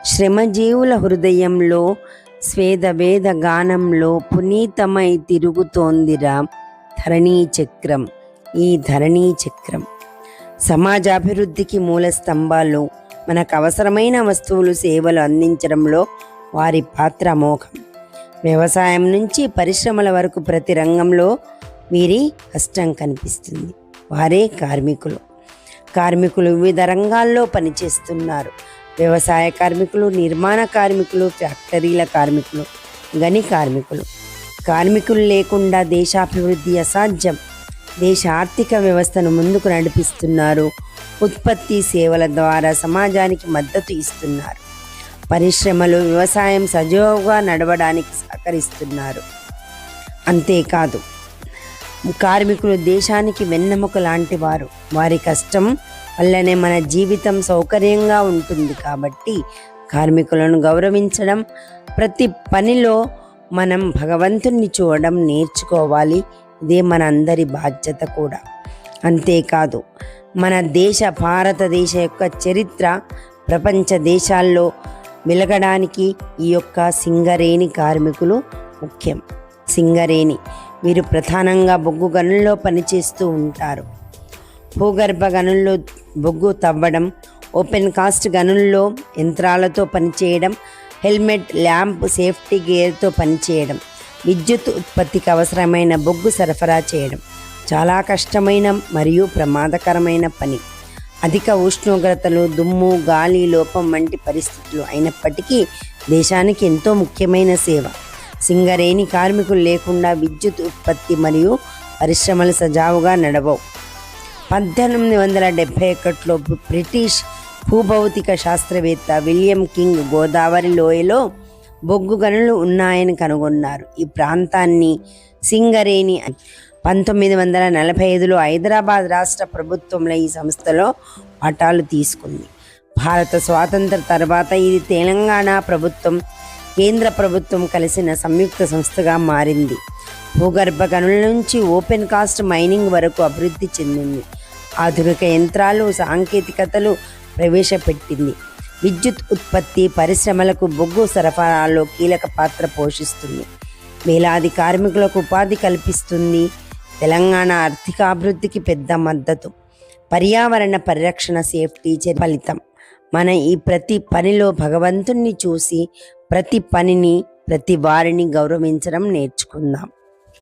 శ్రమజీవుల హృదయంలో స్వేదవేద గానంలో పునీతమై తిరుగుతోందిరా ధరణీ చక్రం. ఈ ధరణీ చక్రం సమాజాభివృద్ధికి మూల స్తంభాలు. మనకు అవసరమైన వస్తువులు సేవలు అందించడంలో వారి పాత్ర అమోఘం. వ్యవసాయం నుంచి పరిశ్రమల వరకు ప్రతి రంగంలో వీరి కష్టం కనిపిస్తుంది. వారే కార్మికులు వివిధ రంగాల్లో పనిచేస్తున్నారు. వ్యవసాయ కార్మికులు, నిర్మాణ కార్మికులు, ఫ్యాక్టరీల కార్మికులు, గని కార్మికులు లేకుండా దేశాభివృద్ధి అసాధ్యం. దేశ ఆర్థిక వ్యవస్థను ముందుకు నడిపిస్తున్నారు. ఉత్పత్తి సేవల ద్వారా సమాజానికి మద్దతు ఇస్తున్నారు. పరిశ్రమలు, వ్యవసాయం సజావుగా నడవడానికి సహకరిస్తున్నారు. అంతేకాదు, కార్మికులు దేశానికి వెన్నెముక లాంటి వారు. వారి కష్టం వల్లనే మన జీవితం సౌకర్యంగా ఉంటుంది. కాబట్టి కార్మికులను గౌరవించడం, ప్రతి పనిలో మనం భగవంతుణ్ణి చూడడం నేర్చుకోవాలి. ఇదే మన అందరి బాధ్యత కూడా. అంతేకాదు, మన భారతదేశ యొక్క చరిత్ర ప్రపంచ దేశాల్లో వెలగడానికి ఈ యొక్క సింగరేణి కార్మికులు ముఖ్యం. సింగరేణి వీరు ప్రధానంగా బొగ్గు గనుల్లో పనిచేస్తూ ఉంటారు. భూగర్భ గనుల్లో బొగ్గు తవ్వడం, ఓపెన్ కాస్ట్ గనుల్లో యంత్రాలతో పనిచేయడం, హెల్మెట్, ల్యాంప్, సేఫ్టీ గేర్తో పనిచేయడం, విద్యుత్ ఉత్పత్తికి అవసరమైన బొగ్గు సరఫరా చేయడం చాలా కష్టమైన మరియు ప్రమాదకరమైన పని. అధిక ఉష్ణోగ్రతలు, దుమ్ము, గాలి లోపం వంటి పరిస్థితులు అయినప్పటికీ దేశానికి ఎంతో ముఖ్యమైన సేవ. సింగరేణి కార్మికులు లేకుండా విద్యుత్ ఉత్పత్తి మరియు పరిశ్రమలు సజావుగా నడవవు. 1871లో బ్రిటిష్ భూభౌతిక శాస్త్రవేత్త విలియం కింగ్ గోదావరి లోయలో బొగ్గు గనులు ఉన్నాయని కనుగొన్నారు. ఈ ప్రాంతాన్ని సింగరేణి 1945లో హైదరాబాద్ రాష్ట్ర ప్రభుత్వంలో ఈ సంస్థలో వాటాలు తీసుకుంది. భారత స్వాతంత్ర తర్వాత ఇది తెలంగాణ ప్రభుత్వం, కేంద్ర ప్రభుత్వం కలిసిన సంయుక్త సంస్థగా మారింది. భూగర్భ గనుల నుంచి ఓపెన్ కాస్ట్ మైనింగ్ వరకు అభివృద్ధి చెందింది. ఆధునిక యంత్రాలు, సాంకేతికతలు ప్రవేశపెట్టింది. విద్యుత్ ఉత్పత్తి పరిశ్రమలకు బొగ్గు సరఫరాలో కీలక పాత్ర పోషిస్తుంది. వేలాది కార్మికులకు ఉపాధి కల్పిస్తుంది. తెలంగాణ ఆర్థికాభివృద్ధికి పెద్ద మద్దతు. పర్యావరణ పరిరక్షణ, సేఫ్టీ ఫలితం. మన ఈ ప్రతి పనిలో భగవంతుణ్ణి చూసి ప్రతి పనిని, ప్రతి వారిని గౌరవించడం నేర్చుకుందాం.